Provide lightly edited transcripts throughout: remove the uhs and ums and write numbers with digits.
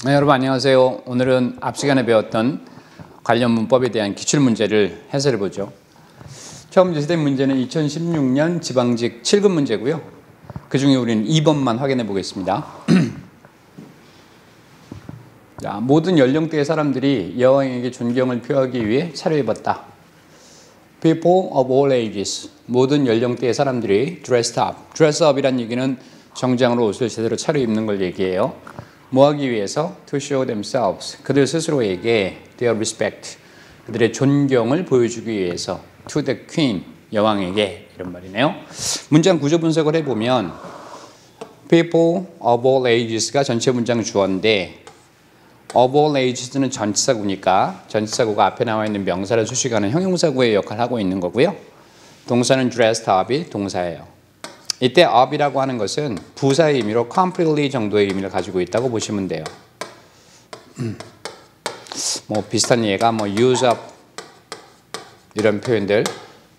네, 여러분 안녕하세요. 오늘은 앞 시간에 배웠던 관련 문법에 대한 기출문제를 해설해 보죠. 처음 제시된 문제는 2016년 지방직 7급 문제고요. 그 중에 우리는 2번만 확인해 보겠습니다. 자, 모든 연령대의 사람들이 여왕에게 존경을 표하기 위해 차려입었다. People of all ages, 모든 연령대의 사람들이 dressed up. dress up이란 얘기는 정장으로 옷을 제대로 차려입는 걸 얘기해요. 뭐 하기 위해서? To show themselves. 그들 스스로에게 their respect. 그들의 존경을 보여주기 위해서 to the queen. 여왕에게. 이런 말이네요. 문장 구조 분석을 해보면 people of all ages가 전체 문장 주어인데 of all ages는 전치사구니까 전치사구가 앞에 나와 있는 명사를 수식하는 형용사구의 역할을 하고 있는 거고요. 동사는 dressed up이 동사예요. 이때 up이라고 하는 것은 부사의 의미로 completely 정도의 의미를 가지고 있다고 보시면 돼요. 뭐 비슷한 예가 use up 이런 표현들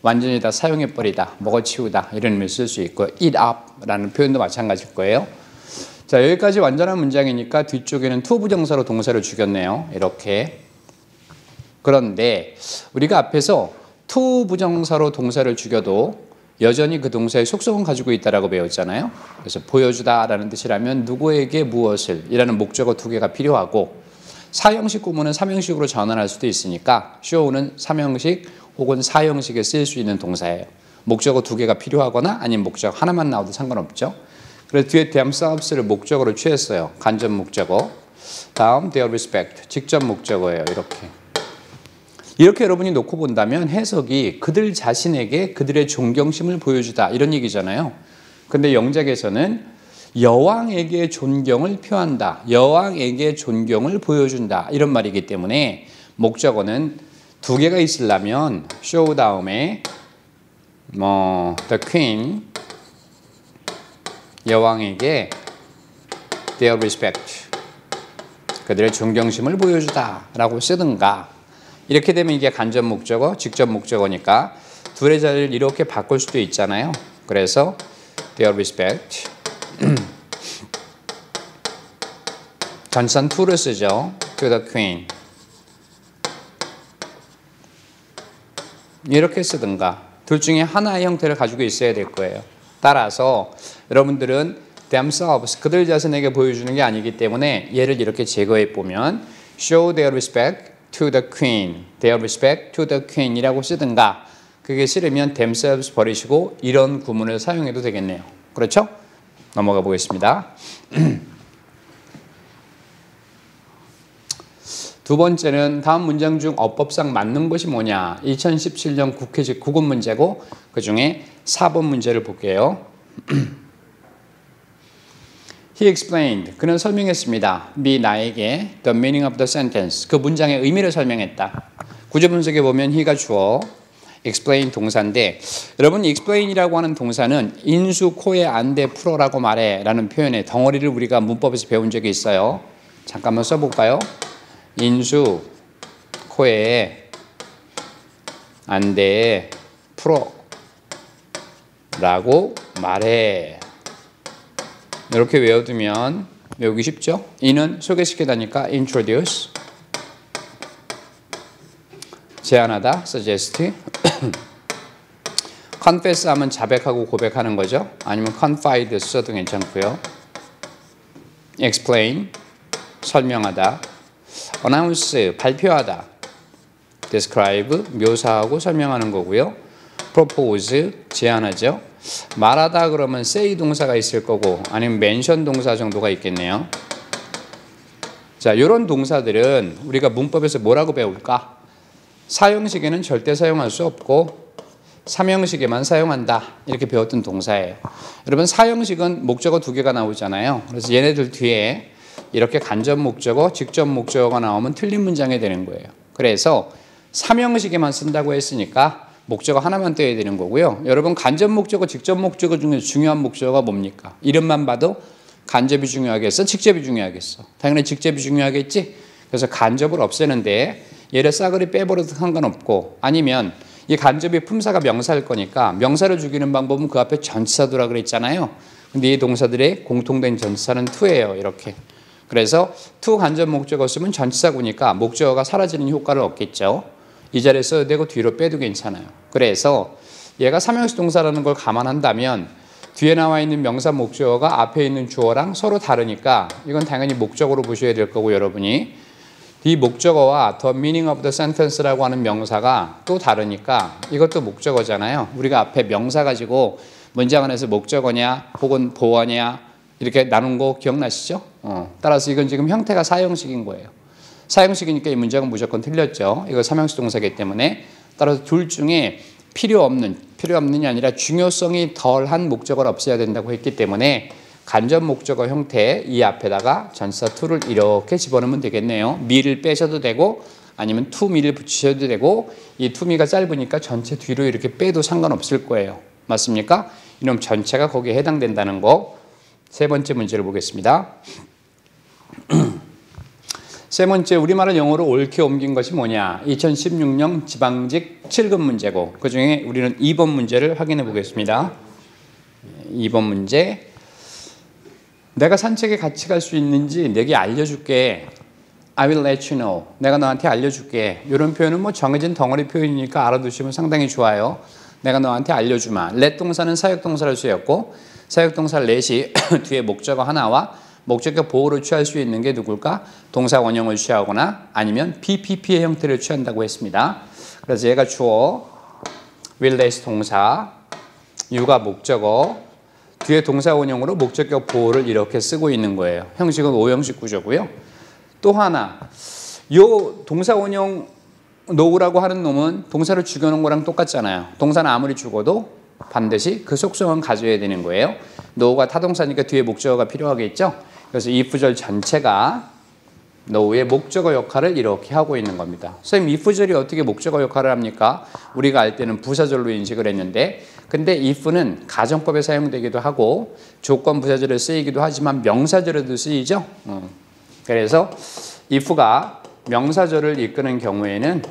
완전히 다 사용해버리다, 먹어치우다 이런 의미를 쓸 수 있고 eat up 라는 표현도 마찬가지일 거예요. 자, 여기까지 완전한 문장이니까 뒤쪽에는 to 부정사로 동사를 죽였네요. 이렇게. 그런데 우리가 앞에서 to 부정사로 동사를 죽여도 여전히 그 동사의 속성은 가지고 있다라고 배웠잖아요. 그래서 보여주다라는 뜻이라면 누구에게 무엇을 이라는 목적어 두 개가 필요하고 사형식 구문은 삼형식으로 전환할 수도 있으니까 show는 삼형식 혹은 사형식에 쓰일 수 있는 동사예요. 목적어 두 개가 필요하거나 아니면 목적어 하나만 나와도 상관없죠. 그래서 뒤에 themselves를 목적어로 취했어요. 간접 목적어. 다음 their respect, 직접 목적어예요. 이렇게 여러분이 놓고 본다면 해석이 그들 자신에게 그들의 존경심을 보여주다 이런 얘기잖아요. 근데 영작에서는 여왕에게 존경을 표한다. 여왕에게 존경을 보여준다. 이런 말이기 때문에 목적어는 두 개가 있으려면 show 다음에 the queen 여왕에게 their respect 그들의 존경심을 보여주다 라고 쓰든가 이렇게 되면 이게 간접 목적어, 직접 목적어니까 둘의 자리를 이렇게 바꿀 수도 있잖아요. 그래서 their respect 전치사는 to를 쓰죠. to the queen 이렇게 쓰든가 둘 중에 하나의 형태를 가지고 있어야 될 거예요. 따라서 여러분들은 themselves 그들 자신에게 보여주는 게 아니기 때문에 얘를 이렇게 제거해 보면 show their respect to the queen, their respect to the queen 이라고 쓰든가 그게 싫으면 themselves 버리시고 이런 구문을 사용해도 되겠네요. 그렇죠? 넘어가 보겠습니다. 두 번째는 다음 문장 중 어법상 맞는 것이 뭐냐 2017년 국회직 9급 문제고 그 중에 4번 문제를 볼게요. He explained. 그는 설명했습니다. me 나에게 the meaning of the sentence. 그 문장의 의미를 설명했다. 구조 분석에 보면 he가 주어, explain 동사인데 여러분 explain이라고 하는 동사는 인수 코에 안대 풀어라고 말해 라는 표현의 덩어리를 우리가 문법에서 배운 적이 있어요. 잠깐만 써볼까요? 인수 코에 안대에 풀어 라고 말해. 이렇게 외워두면 외우기 쉽죠? 이는 소개시켜다니까 introduce, 제안하다, suggest, confess 하면 자백하고 고백하는 거죠. 아니면 confide 써도 괜찮고요. explain, 설명하다, announce, 발표하다, describe, 묘사하고 설명하는 거고요. propose, 제안하죠. 말하다 그러면 say 동사가 있을 거고 아니면 mention 동사 정도가 있겠네요. 자, 이런 동사들은 우리가 문법에서 뭐라고 배울까? 사형식에는 절대 사용할 수 없고 삼형식에만 사용한다 이렇게 배웠던 동사예요. 여러분 사형식은 목적어 두 개가 나오잖아요. 그래서 얘네들 뒤에 이렇게 간접 목적어, 직접 목적어가 나오면 틀린 문장이 되는 거예요. 그래서 삼형식에만 쓴다고 했으니까 목적어 하나만 떼야 되는 거고요. 여러분 간접 목적어, 직접 목적어 중에 중요한 목적어가 뭡니까? 이름만 봐도 간접이 중요하겠어? 직접이 중요하겠어? 당연히 직접이 중요하겠지? 그래서 간접을 없애는데 얘를 싸그리 빼버려도 상관없고 아니면 이 간접이 품사가 명사일 거니까 명사를 죽이는 방법은 그 앞에 전치사 두라 그랬잖아요. 근데 이 동사들의 공통된 전치사는 to예요. 이렇게. 그래서 to 간접 목적어 쓰면 전치사구니까 목적어가 사라지는 효과를 얻겠죠. 이 자리에 써도 되고 뒤로 빼도 괜찮아요. 그래서 얘가 삼형식 동사라는 걸 감안한다면 뒤에 나와 있는 명사 목적어가 앞에 있는 주어랑 서로 다르니까 이건 당연히 목적어로 보셔야 될 거고, 여러분이 이 목적어와 the meaning of the sentence라고 하는 명사가 또 다르니까 이것도 목적어잖아요. 우리가 앞에 명사 가지고 문장 안에서 목적어냐 혹은 보어냐 이렇게 나눈 거 기억나시죠? 따라서 이건 지금 형태가 사형식인 거예요. 사형식이니까 이 문장은 무조건 틀렸죠. 이거 삼형식 동사이기 때문에. 따라서 둘 중에 필요 없는이 아니라 중요성이 덜한 목적어를 없애야 된다고 했기 때문에 간접 목적어 형태 이 앞에다가 전치사 to를 이렇게 집어넣으면 되겠네요. me를 빼셔도 되고 아니면 to me를 붙이셔도 되고, 이 to me가 짧으니까 전체 뒤로 이렇게 빼도 상관없을 거예요. 맞습니까? 이놈 전체가 거기에 해당된다는 거. 세 번째 문제를 보겠습니다. 세 번째, 우리말을 영어로 옳게 옮긴 것이 뭐냐? 2016년 지방직 7급 문제고, 그 중에 우리는 2번 문제를 확인해 보겠습니다. 2번 문제. 내가 산책에 같이 갈 수 있는지 내게 알려줄게. I will let you know. 내가 너한테 알려줄게. 이런 표현은 뭐 정해진 덩어리 표현이니까 알아두시면 상당히 좋아요. 내가 너한테 알려주마. let 동사는 사역동사를 쓰였고, 사역동사 let이 뒤에 목적어 하나와 목적격 보호를 취할 수 있는 게 누굴까? 동사 원형을 취하거나 아니면 PPP의 형태를 취한다고 했습니다. 그래서 얘가 주어, will let 동사, you가 목적어, 뒤에 동사 원형으로 목적격 보호를 이렇게 쓰고 있는 거예요. 형식은 5형식 구조고요. 또 하나, 요 동사 원형 know라고 하는 놈은 동사를 죽여놓은 거랑 똑같잖아요. 동사는 아무리 죽어도 반드시 그 속성은 가져야 되는 거예요. know가 타동사니까 뒤에 목적어가 필요하겠죠. 그래서 if절 전체가 know의 목적어 역할을 이렇게 하고 있는 겁니다. 선생님, if절이 어떻게 목적어 역할을 합니까? 우리가 알 때는 부사절로 인식을 했는데, 근데 if는 가정법에 사용되기도 하고 조건 부사절에 쓰이기도 하지만 명사절에도 쓰이죠. 그래서 if가 명사절을 이끄는 경우에는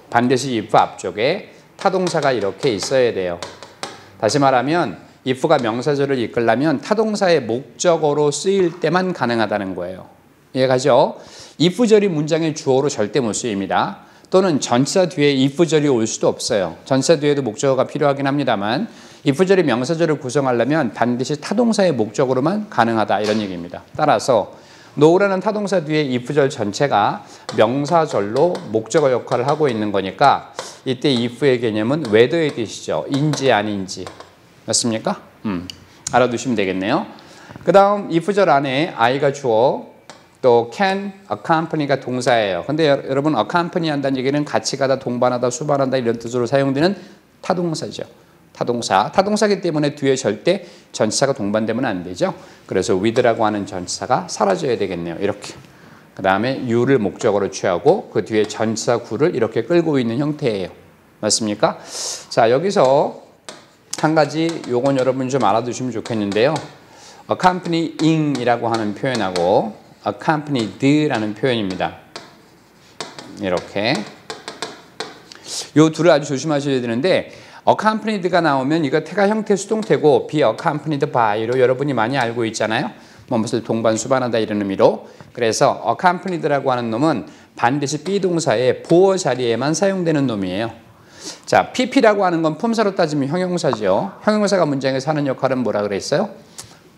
반드시 if 앞쪽에 타동사가 이렇게 있어야 돼요. 다시 말하면 if가 명사절을 이끌려면 타동사의 목적어로 쓰일 때만 가능하다는 거예요. 이해가죠? if절이 문장의 주어로 절대 못 쓰입니다. 또는 전치사 뒤에 if절이 올 수도 없어요. 전치사 뒤에도 목적어가 필요하긴 합니다만 if절이 명사절을 구성하려면 반드시 타동사의 목적어로만 가능하다, 이런 얘기입니다. 따라서 know라는 타동사 뒤에 if절 전체가 명사절로 목적어 역할을 하고 있는 거니까 이때 if의 개념은 whether의 뜻이죠. 인지 아닌지. 맞습니까? 알아두시면 되겠네요. 그 다음 if절 안에 I가 주어, 또 can, accompany가 동사예요. 근데 여러분 accompany 한다는 얘기는 같이 가다, 동반하다, 수반한다 이런 뜻으로 사용되는 타동사죠. 타동사기 때문에 뒤에 절대 전치사가 동반되면 안 되죠. 그래서 with라고 하는 전치사가 사라져야 되겠네요. 이렇게. 그 다음에 you를 목적어로 취하고 그 뒤에 전치사 gu를 이렇게 끌고 있는 형태예요. 맞습니까? 자, 여기서 한 가지 요건 여러분 좀 알아두시면 좋겠는데요. accompanying이라고 하는 표현하고 accompanied라는 표현입니다. 이렇게. 요 둘을 아주 조심하셔야 되는데, accompanied가 나오면 이거 태가 형태 수동태고 be accompanied by로 여러분이 많이 알고 있잖아요. 뭐 무슨 동반 수반하다 이런 의미로. 그래서 accompanied라고 하는 놈은 반드시 be 동사의 보어 자리에만 사용되는 놈이에요. 자, pp라고 하는 건 품사로 따지면 형용사죠. 형용사가 문장에서 하는 역할은 뭐라 그랬어요?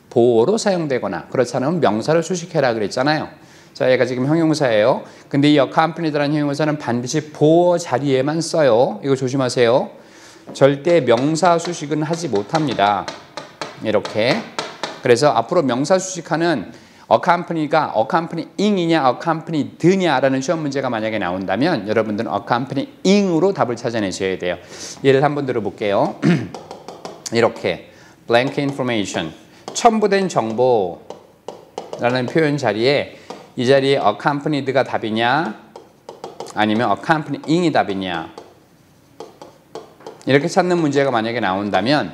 보어로 사용되거나, 그렇지 않으면 명사를 수식해라 그랬잖아요. 자, 얘가 지금 형용사예요. 근데 이 accompanied라는 형용사는 반드시 보어 자리에만 써요. 이거 조심하세요. 절대 명사 수식은 하지 못합니다. 이렇게. 그래서 앞으로 명사 수식하는 accompany가 accompanying이냐 accompanied냐라는 시험 문제가 만약에 나온다면 여러분들은 accompanying으로 답을 찾아내셔야 돼요. 예를 한번 들어볼게요. 이렇게 blank information, 첨부된 정보라는 표현 자리에 이 자리에 accompanied가 답이냐 아니면 accompanying이 답이냐 이렇게 찾는 문제가 만약에 나온다면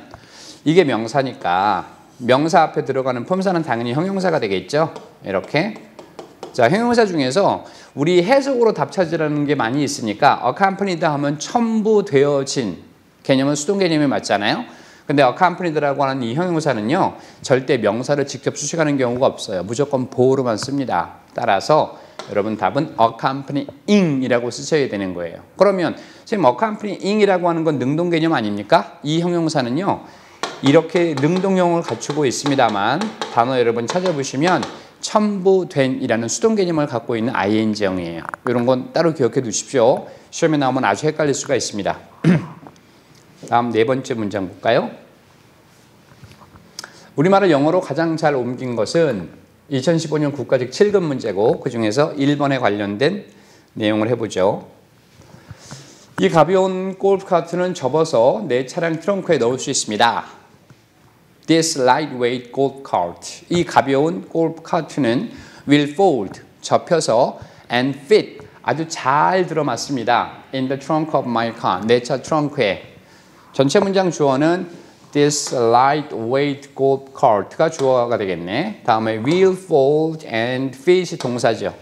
이게 명사니까 명사 앞에 들어가는 품사는 당연히 형용사가 되겠죠. 이렇게. 자, 형용사 중에서 우리 해석으로 답 찾으라는 게 많이 있으니까 accompanied 하면 첨부되어진 개념은 수동 개념이 맞잖아요. 근데 accompanied라고 하는 이 형용사는요, 절대 명사를 직접 수식하는 경우가 없어요. 무조건 보호로만 씁니다. 따라서 여러분 답은 accompanying이라고 쓰셔야 되는 거예요. 그러면 선생님 accompanying이라고 하는 건 능동 개념 아닙니까? 이 형용사는요, 이렇게 능동형을 갖추고 있습니다만 단어 여러분 찾아보시면 첨부된이라는 수동 개념을 갖고 있는 ing형이에요. 이런 건 따로 기억해 두십시오. 시험에 나오면 아주 헷갈릴 수가 있습니다. 다음 네 번째 문장 볼까요? 우리말을 영어로 가장 잘 옮긴 것은 2015년 국가직 7급 문제고 그 중에서 1번에 관련된 내용을 해보죠. 이 가벼운 골프카트는 접어서 내 차량 트렁크에 넣을 수 있습니다. This lightweight golf cart. 이 가벼운 골프카트는 will fold, 접혀서 and fit, 아주 잘 들어맞습니다. In the trunk of my car. 내 차 트렁크에. 전체 문장 주어는 This lightweight golf cart가 주어가 되겠네. 다음에 will fold and fit이 동사죠.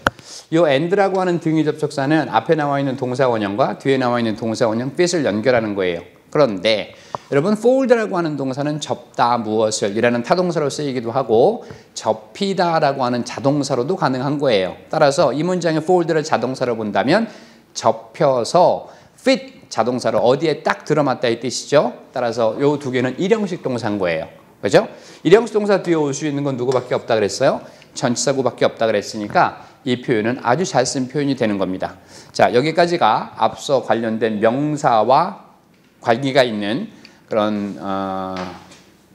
이 and라고 하는 등위 접속사는 앞에 나와 있는 동사 원형과 뒤에 나와 있는 동사 원형 fit을 연결하는 거예요. 그런데 여러분 fold라고 하는 동사는 접다 무엇을 이라는 타동사로 쓰이기도 하고 접히다라고 하는 자동사로도 가능한 거예요. 따라서 이 문장의 fold를 자동사로 본다면 접혀서 fit 자동사로 어디에 딱 들어맞다 이 뜻이죠. 따라서 이 두 개는 일형식 동사인 거예요. 그죠? 일형식 동사 뒤에 올 수 있는 건 누구밖에 없다 그랬어요? 전치사구밖에 없다 그랬으니까 이 표현은 아주 잘 쓴 표현이 되는 겁니다. 자, 여기까지가 앞서 관련된 명사와 관계가 있는 그런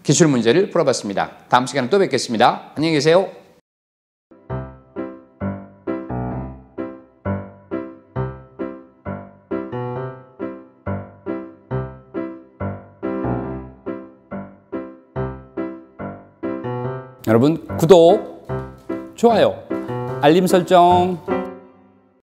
기출 문제를 풀어봤습니다. 다음 시간에 또 뵙겠습니다. 안녕히 계세요. 여러분 구독, 좋아요, 알림 설정